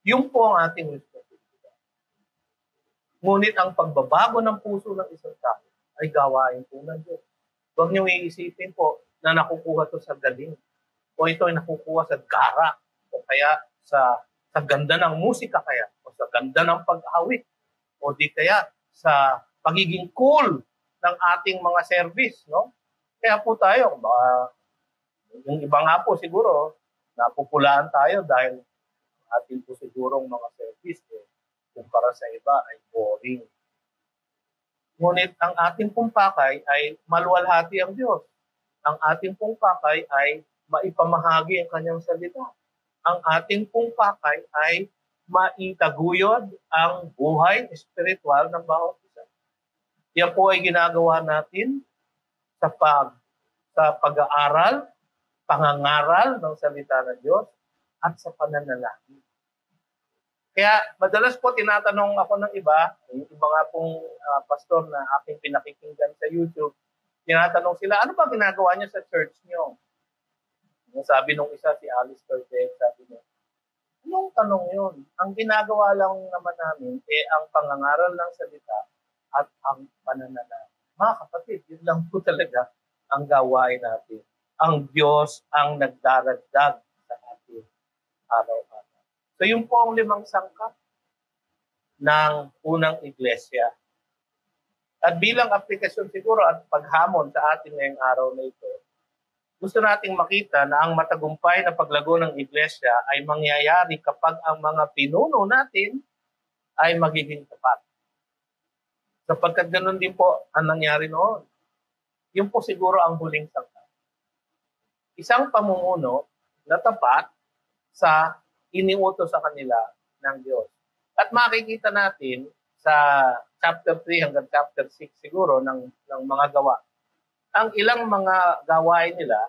Yung po ang ating responsibilidad. Ngunit ang pagbabago ng puso ng isang tao ay gawain po ng Diyos. Huwag niyong iisipin po na nakukuha to sa galing o ito ay nakukuha sa gara o kaya sa ganda ng musika kaya o sa ganda ng pag-awit o di kaya sa pagiging cool ng ating mga service, no? Kaya po tayo, yung iba nga po siguro, napupulaan tayo dahil ating po sigurong mga service kumpara sa iba ay boring. Ngunit ang ating pong pakay ay maluwalhati ang Diyos. Ang ating pong pakay ay maipamahagi ang kanyang salita. Ang ating pong pakay ay maitaguyod ang buhay espiritual ng bawat isa. Yan po ay ginagawa natin sa pag-aaral, pangangaral ng salita ng Diyos at sa pananalangin. Kaya madalas po tinatanong ako ng iba, yung iba nga pong pastor na aking pinakikinggan sa YouTube, tinatanong sila, ano ba ginagawa niyo sa church niyo? Sabi nung isa, si Alistair Beck, sabi niya, anong tanong yun? Ang ginagawa lang naman namin ang pangangaral ng salita at ang pananalangin. Mga kapatid, yun lang po talaga ang gawain natin. Ang Diyos ang nagdaragdag sa atin araw-araw. So yun po ang 5 sangkap ng unang iglesia. At bilang aplikasyon siguro at paghamon sa atin ngayong araw na ito, gusto nating makita na ang matagumpay na paglago ng iglesia ay mangyayari kapag ang mga pinuno natin ay magiging tapat. Sapagkat ganoon din po ang nangyari noon. Yun po siguro ang huling sangkap. Isang pamumuno na tapat sa iniutos sa kanila ng Diyos. At makikita natin sa chapter 3 hanggang chapter 6 siguro ng mga gawa, ang ilang mga gawain nila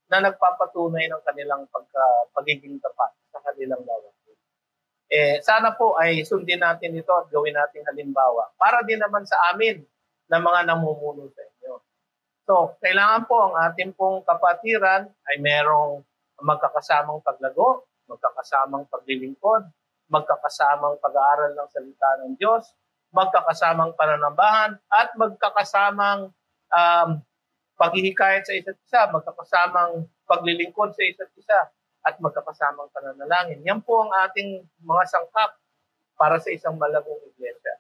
na nagpapatunay ng kanilang pagiging tapat sa kanilang gawain. Sana po ay sundin natin ito at gawin natin halimbawa para din naman sa amin na mga namumuno sa inyo. So, kailangan po ang ating pong kapatiran ay merong magkakasamang paglago, magkakasamang paglilingkod, magkakasamang pag-aaral ng salita ng Diyos, magkakasamang pananambahan, at magkakasamang paghihikayat sa isa't isa, magkakasamang paglilingkod sa isa't isa, at magkakasamang pananalangin. Yan po ang ating mga sangkap para sa isang malagong iglesia.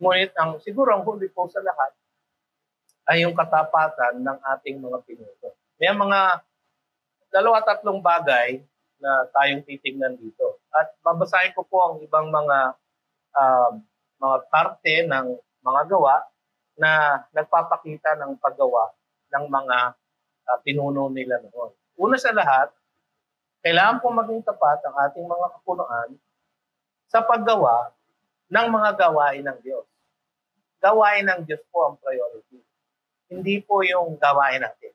Ngunit siguro ang huli po sa lahat ay yung katapatan ng ating mga pinuno. May mga 2-3 bagay na tayong titingnan dito. At babasahin ko po ang ibang mga parte ng mga gawa na nagpapakita ng paggawa ng mga pinuno nila noon. Una sa lahat, kailangan po maging tapat ang ating mga kapunuan sa paggawa ng mga gawain ng Diyos. Gawain ng Diyos po ang priority. Hindi po yung gawain natin.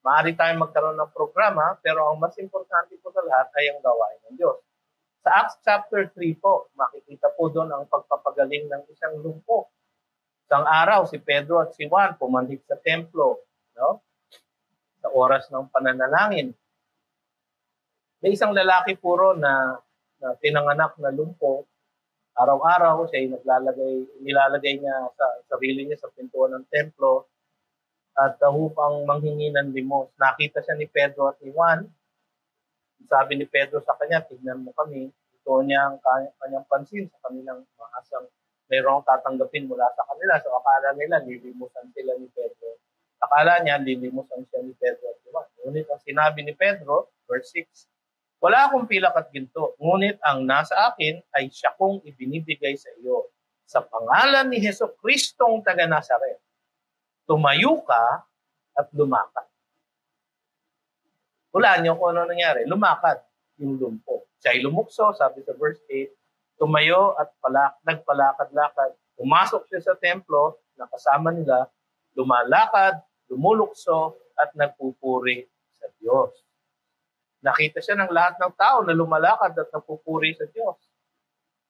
Maaari tayong magkaroon ng programa, pero ang mas importante po sa lahat ay ang gawain ng Diyos. Sa Acts chapter 3 po, makikita po doon ang pagpapagaling ng isang lumpo. Isang araw, si Pedro at si Juan pumanhik sa templo, no? Sa oras ng pananalangin. May isang lalaki puro na pinanganak na lumpo. Araw-araw siya nilalagay niya sa sarili niya sa pintuan ng templo at upang manghingi ng limos. Nakita siya ni Pedro at ni Juan. Sabi ni Pedro sa kanya, tignan mo kami. Ito niya ang kanyang pansin sa kanilang maasang mayroong tatanggapin mula sa kanila. So akala nila, lilimusan sila ni Pedro. Akala niya, lilimusan siya ni Pedro at ni Juan. Ngunit ang sinabi ni Pedro, verse 6, wala akong pilak at ginto, ngunit ang nasa akin ay siya kong ibinibigay sa iyo. Sa pangalan ni Jesucristong taga Nazaret, tumayo ka at lumakad. Hulaan niyo kung ano nangyari. Lumakad yung lumpo. Siya'y lumukso, sabi sa verse 8, tumayo at nagpalakad-lakad. Pumasok siya sa templo, nakasama nila, lumalakad, lumulukso, at nagpupuri sa Diyos. Nakita siya ng lahat ng tao na lumalakad at nagpupuri sa Diyos.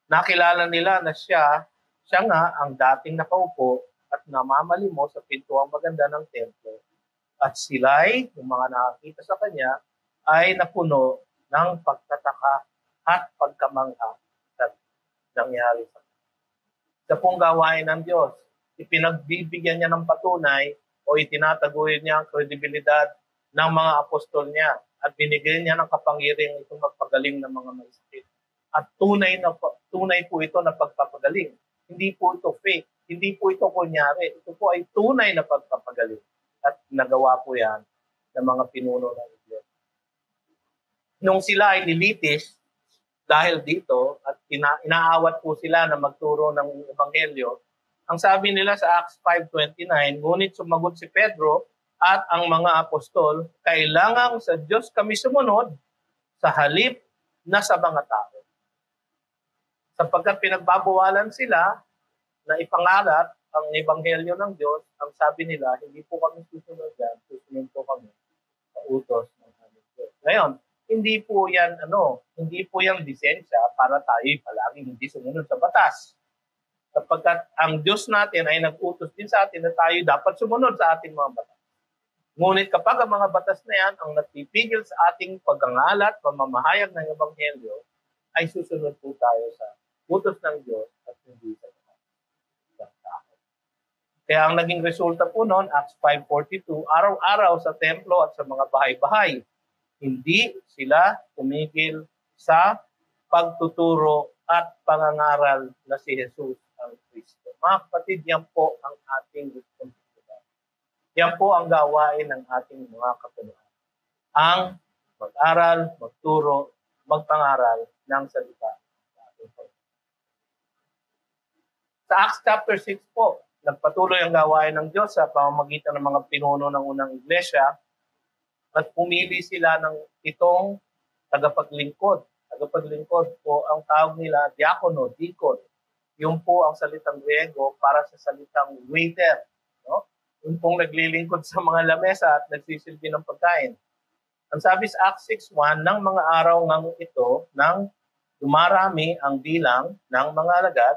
Nakilala nila na siya nga ang dating nakaupo at namamalimos sa pintuang maganda ng templo. At sila'y, yung mga nakakita sa kanya, ay napuno ng pagtataka at pagkamangha sa nangyari sa kanya. Sa pong gawain ng Diyos, ipinagbibigyan niya ng patunay o itinataguyod niya ang kredibilidad ng mga apostol niya at binigyan niya ng kapangyarihan itong magpagaling ng mga may sakit. At tunay po ito na pagpapagaling. Hindi po ito fake. Hindi po ito kunyari. Ito po ay tunay na pagpapagaling. At nagawa po yan ng mga pinuno ng Iglesia. Nung sila ay nilitis dahil dito at inaawat po sila na magturo ng Ebanghelyo, ang sabi nila sa Acts 5:29, ngunit sumagot si Pedro at ang mga apostol, kailangan sa Diyos kami sumunod sa halip na sa mga tao. Sapagkat pinagbabawalan sila na ipangalat ang ebanghelyo ng Diyos, ang sabi nila, hindi po kami susunod yan, susunod po kami sa utos ng aming Diyos. Ngayon, hindi po yan lisensya para tayo palagi hindi sumunod sa batas. Sapagkat ang Diyos natin ay nag-utos din sa atin na tayo dapat sumunod sa ating mga batas. Ngunit kapag ang mga batas na yan ang nagpipigil sa ating paggangalat, pamamahayag ng ebanghelyo, ay susunod po tayo sa utos ng Diyos at hindi sa tao. Kaya ang naging resulta po noon, Acts 5:42, araw-araw sa templo at sa mga bahay-bahay, hindi sila tumigil sa pagtuturo at pangangaral na si Jesus ang Kristo. Mga kapatid, yan po ang ating responsibilidad. Yan po ang gawain ng ating mga kapunuan. Ang mag-aral, magturo, magpangaral ng salita. Sa Acts chapter 6 po, nagpatuloy ang gawain ng Diyos sa pamamagitan ng mga pinuno ng unang iglesia at pumili sila ng itong tagapaglingkod. Tagapaglingkod po ang tawag nila diakono, deacon. Yung po ang salitang Griego para sa salitang waiter. No? Yung pong naglilingkod sa mga lamesa at nagsisilbi ng pagkain. Ang sabi sa Acts 6:1, ng mga araw ng ito, ng dumarami ang bilang ng mga alagad,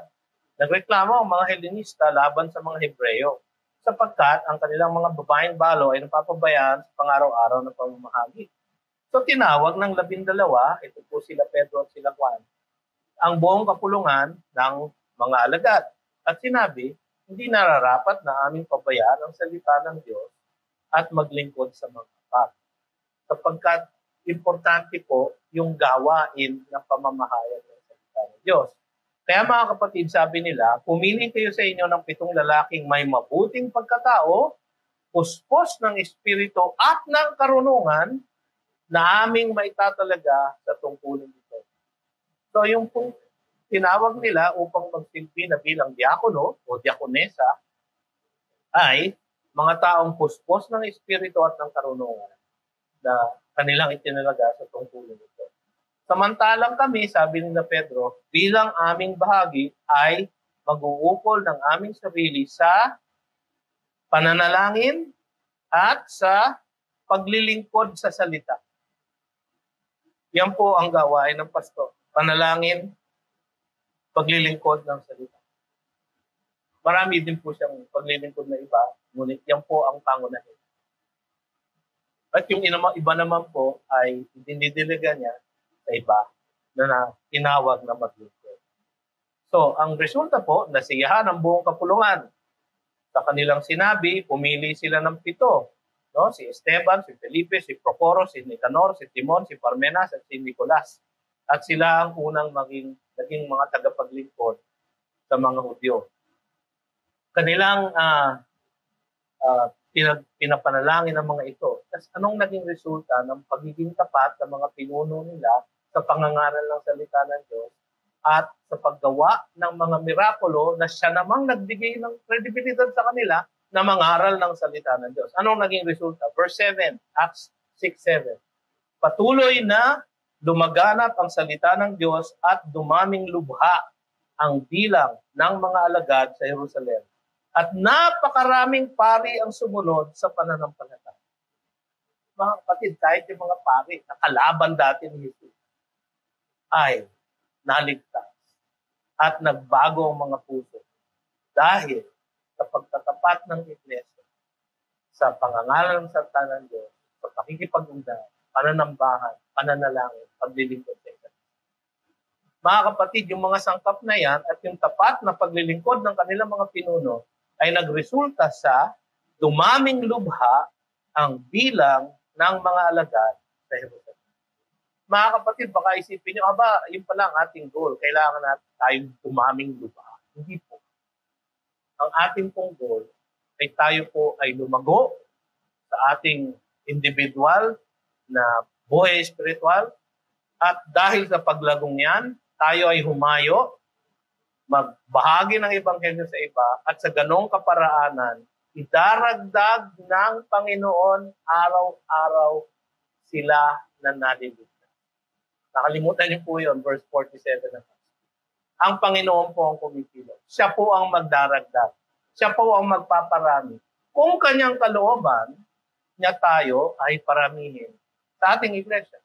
nagreklamo ang mga Helenista laban sa mga Hebreo sapagkat ang kanilang mga babaeng balo ay napapabayaan sa pang-araw-araw na pamamahagi. So tinawag ng 12, ito po sila Pedro at sila Juan, ang buong kapulungan ng mga alagad. At sinabi, hindi nararapat na aming pabayaan ang salita ng Diyos at maglingkod sa mga kapal. Sapagkat importante po yung gawain ng pamamahayag ng salita ng Diyos. Kaya mga kapatid, sabi nila, pumili kayo sa inyo ng 7 lalaking may mabuting pagkatao, puspos ng espiritu at ng karunungan na aming maitatalaga sa tungkulin ito. So yung pong tinawag nila upang magsilbi na bilang diakono o diakonesa ay mga taong puspos ng espiritu at ng karunungan na kanilang itinalaga sa tungkulin ito. Samantalang kami, sabi ni Pedro, bilang aming bahagi ay mag-uukol ng aming sarili sa pananalangin at sa paglilingkod sa salita. Yan po ang gawain ng pastor. Panalangin, paglilingkod ng salita. Marami din po siyang paglilingkod na iba, ngunit yan po ang pangunahin. At yung iba naman po ay dinidiligan niya sa iba na tinawag na maglingkod. So, ang resulta po, nasiyahan ang buong kapulungan. Sa kanilang sinabi, pumili sila ng 7. No? Si Esteban, si Felipe, si Procoro, si Nicanor, si Timon, si Parmenas, at si Nicolas. At sila ang unang naging mga tagapaglingkod sa mga Hudyo. Kanilang pinapanalangin ng mga ito. Tapos anong naging resulta ng pagiging tapat ng mga pinuno nila sa pangangaral ng salita ng Diyos at sa paggawa ng mga mirakulo na siya namang nagbigay ng kredibilidad sa kanila na mangaral ng salita ng Diyos. Anong naging resulta? Verse 7, Acts 6:7. Patuloy na lumaganap ang salita ng Diyos at dumaming lubha ang bilang ng mga alagad sa Jerusalem. At napakaraming pari ang sumunod sa pananampalataya. Mga kapatid, kahit yung mga pari na kalaban dati ni Jesus ay naligtas at nagbago ang mga puso dahil sa pagtatapat ng Iglesia sa pangangaral ng salita ng Diyos, sa pakikipag-ugnayan, pananambahan, pananalangin, paglilingkod sa isa. Mga kapatid, yung mga sangkap na yan at yung tapat na paglilingkod ng kanilang mga pinuno ay nagresulta sa dumaming lubha ang bilang ng mga alagad sa Jerusalem. Mga kapatid, baka isipin nyo, yun pala ang ating goal. Kailangan natin tayong dumaming lubha. Hindi po. Ang ating pong goal ay tayo po ay lumago sa ating individual na buhay espiritual at dahil sa paglagong yan, tayo ay humayo, magbahagi ng ebanghelyo sa iba at sa ganong kaparaanan, idaragdag ng Panginoon araw-araw sila na naliligtas. Nakalimutan niyo po yun, verse 47 na. Ang Panginoon po ang kumikilos. Siya po ang magdaragdag. Siya po ang magpaparami. Kung kanyang kalooban niya tayo ay paramihin sa ating iglesia.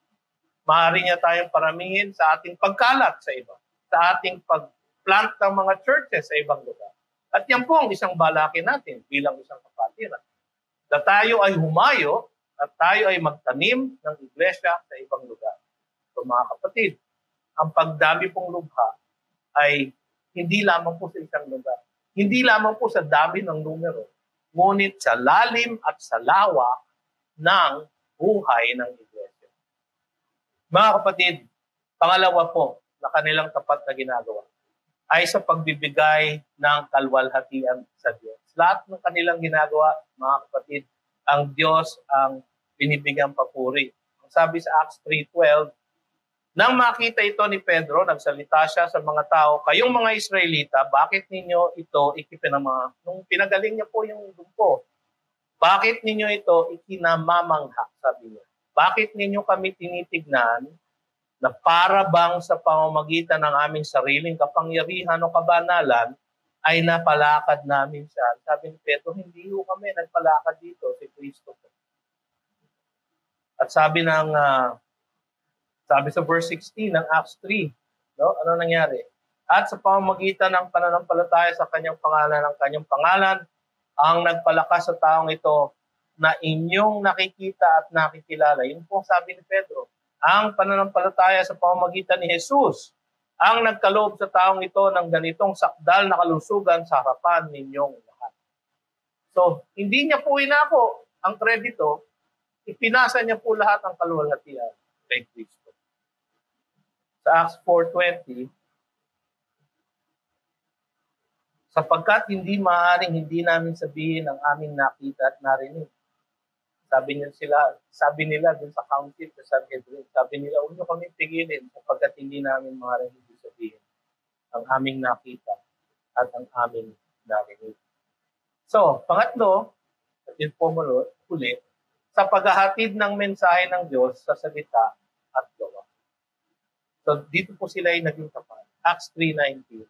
Maaari niya tayong paramihin sa ating pagkalat sa iba, sa ating pagplant ng mga churches sa ibang lugar. At yan po ang isang balaki natin bilang isang kapatiran. Na tayo ay humayo at tayo ay magtanim ng iglesia sa ibang lugar. So mga kapatid, ang pagdami pong lubha ay hindi lamang po sa isang lugar. Hindi lamang po sa dami ng numero, ngunit sa lalim at sa lawak ng buhay ng iglesia. Mga kapatid, pangalawa po na kanilang tapat na ginagawa ay sa pagbibigay ng kalwalhatian sa Diyos. Lahat ng kanilang ginagawa, mga kapatid, ang Diyos ang binibigyan papuri. Ang sabi sa Acts 3:12, nang makita ito ni Pedro, nagsalita siya sa mga tao, kayong mga Israelita, bakit ninyo ito ikipinama? Nung pinagaling niya po yung dumpo, bakit ninyo ito ikinamamanghak, sabi niya. Bakit ninyo kami tinitignan na para bang sa pamamagitan ng aming sariling kapangyarihan o kabanalan ay napalakad namin siya? Sabi ni Pedro, hindi ho kami nagpalakad dito, si Kristo. At sabi sa verse 16 ng Acts 3, No? Ano nangyari? At sa pamamagitan ng pananampalataya sa kanyang pangalan, ang nagpalakas sa taong ito na inyong nakikita at nakikilala. Yun po sabi ni Pedro. Ang pananampalataya sa pamamagitan ni Jesus ang nagkaloob sa taong ito ng ganitong sakdal na kalusugan sa harapan ninyong lahat. So, hindi niya po inako ang kredito, ipinasa niya po lahat ng kaluwalhatian kay Kristo. Sa Acts 4:20, sapagkat hindi maaaring hindi namin sabihin ang aming nakita at narinig. Sabi nila dun sa council sa Sanhedrin, sabi nila, huwag niyo kami pigilin sapagkat hindi namin maaaring hindi sabihin ang aming nakita at ang aming narinig. So, pangatlo, at yun po muli, sa paghahatid ng mensahe ng Diyos sa salita at gawa. So, dito po sila ay naging tapat. Acts 3:19.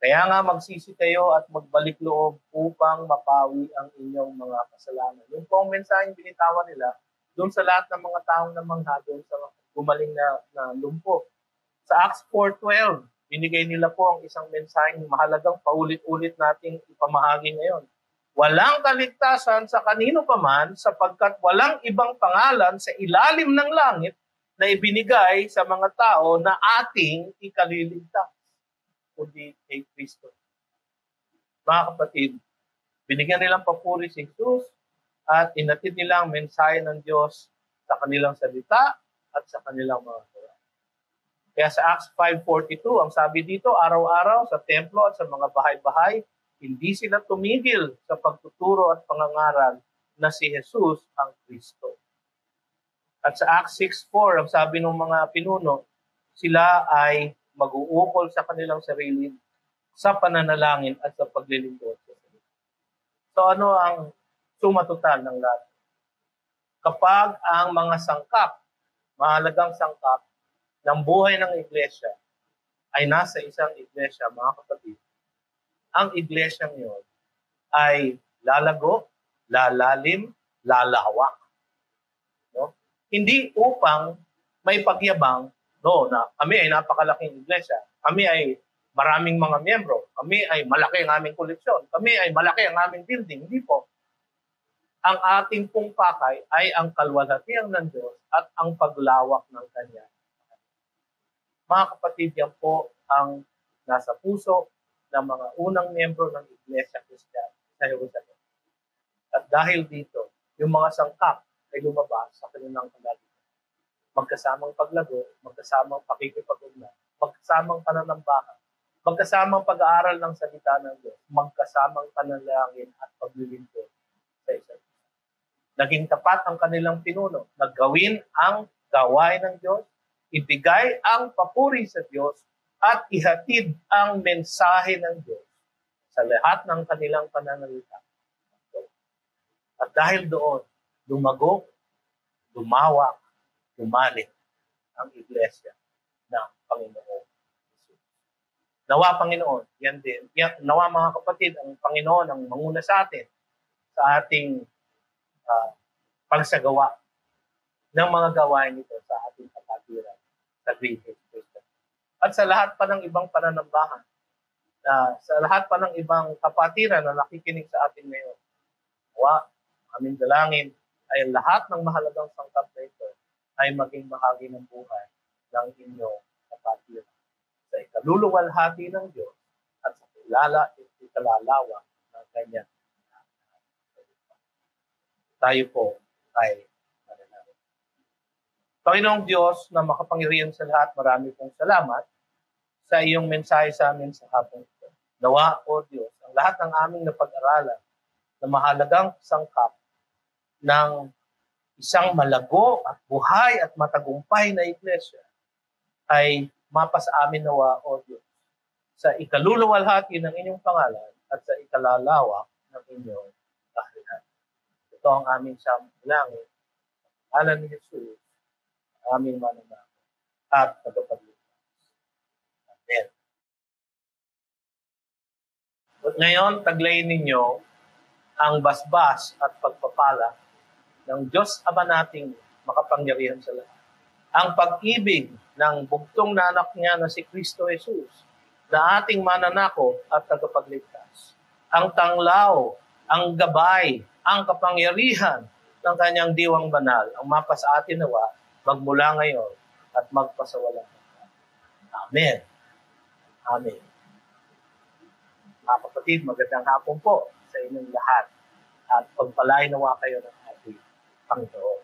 Kaya nga magsisi kayo at magbalik loob upang mapawi ang inyong mga kasalanan. Yung po ang mensaheng binitawan nila doon sa lahat ng mga taong namangha doon sa gumaling na lumpo. Sa Acts 4:12, binigay nila po ang isang mensaheng mahalagang paulit-ulit nating ipamahagi ngayon. Walang kaligtasan sa kanino paman sapagkat walang ibang pangalan sa ilalim ng langit na ibinigay sa mga tao na ating ikaliligtas kundi kay Kristo. Mga kapatid, binigyan nilang papuri si Jesus at inatid nila ang mensahe ng Diyos sa kanilang salita at sa kanilang mga gawa. Kaya sa Acts 5:42, ang sabi dito, araw-araw sa templo at sa mga bahay-bahay, hindi sila tumigil sa pagtuturo at pangangaral na si Jesus ang Kristo. At sa Acts 6:4, ang sabi ng mga pinuno, sila ay mag-uukol sa kanilang sarili sa pananalangin at sa paglilingkod. So ano ang sumatotal ng lahat? Kapag ang mga sangkap, mahalagang sangkap ng buhay ng iglesia ay nasa isang iglesia, mga kapatid, ang iglesia ngayon ay lalago, lalalim, lalawak. No? Hindi upang may pagyabang, no, na kami ay napakalaking iglesia, kami ay maraming mga miyembro, kami ay malaki ang aming koleksyon, kami ay malaki ang aming building. Hindi po. Ang ating pong pakay ay ang kaluwalhatian ng Diyos at ang paglawak ng Kanya. Mga kapatid, yan po ang nasa puso ng mga unang miyembro ng Iglesia Kristiyana sa Jerusalem. At dahil dito, yung mga sangkap ay lumabas sa kanilang kalagayan. Magkasamang paglago, magkasamang pakikipag-ugnayan, magkasamang pananambahan, magkasamang pag-aaral ng salita ng Diyos, magkasamang panalangin at paglilingkod sa isa't isa. Naging tapat ang kanilang pinuno, naggawin ang gawain ng Diyos, ibigay ang papuri sa Diyos, at ihatid ang mensahe ng Diyos sa lahat ng kanilang pananalita. At dahil doon, lumago, lumawak, lumalit ang iglesia ng Panginoon. Nawa Panginoon, nawa mga kapatid, ang Panginoon ang manguna sa atin sa ating pagsagawa ng mga gawain ito sa ating kapatiran sa Greatest Christian. At sa lahat pa ng ibang pananambahan, sa lahat pa ng ibang kapatiran na nakikinig sa atin ngayon, nawa, aming dalangin ay lahat ng mahalagang sangkap na ito ay maging bahagi ng buhay ng inyong kapatiran sa ikaluluwalhati ng Diyos at sa ikalalawak ng Kanyang. Tayo po ay manalangin. Panginoong Diyos na makapangyarihan sa lahat, marami pong salamat sa iyong mensahe sa amin sa hapong ito. Nawa, O Diyos, ang lahat ng aming napag-aralan na mahalagang sangkap ng isang malago at buhay at matagumpay na iglesia ay mapasa amin nawa, O Diyos, sa ikaluluwalhati ng inyong pangalan at sa ikalalawak ng inyong kaharian. Ito ang aming samulangin. Alam ni Jesus, aming mananako at tagapagligtas. Amen. At ngayon, taglayin ninyo ang basbas at pagpapala ng Diyos Ama nating makapangyarihan sa lahat. ang pag-ibig ng bugtong na anak niya na si Kristo Jesus, na ating mananakop at tagapagligtas. Ang tanglaw, ang gabay, ang kapangyarihan ng kanyang diwang banal, ang mapa sa atin nawa, magmula ngayon at magpasawalang hanggan. Amen. Amen. Mga kapatid, magandang hapon po sa inyong lahat at pagpalain nawa kayo ng ating Panginoon.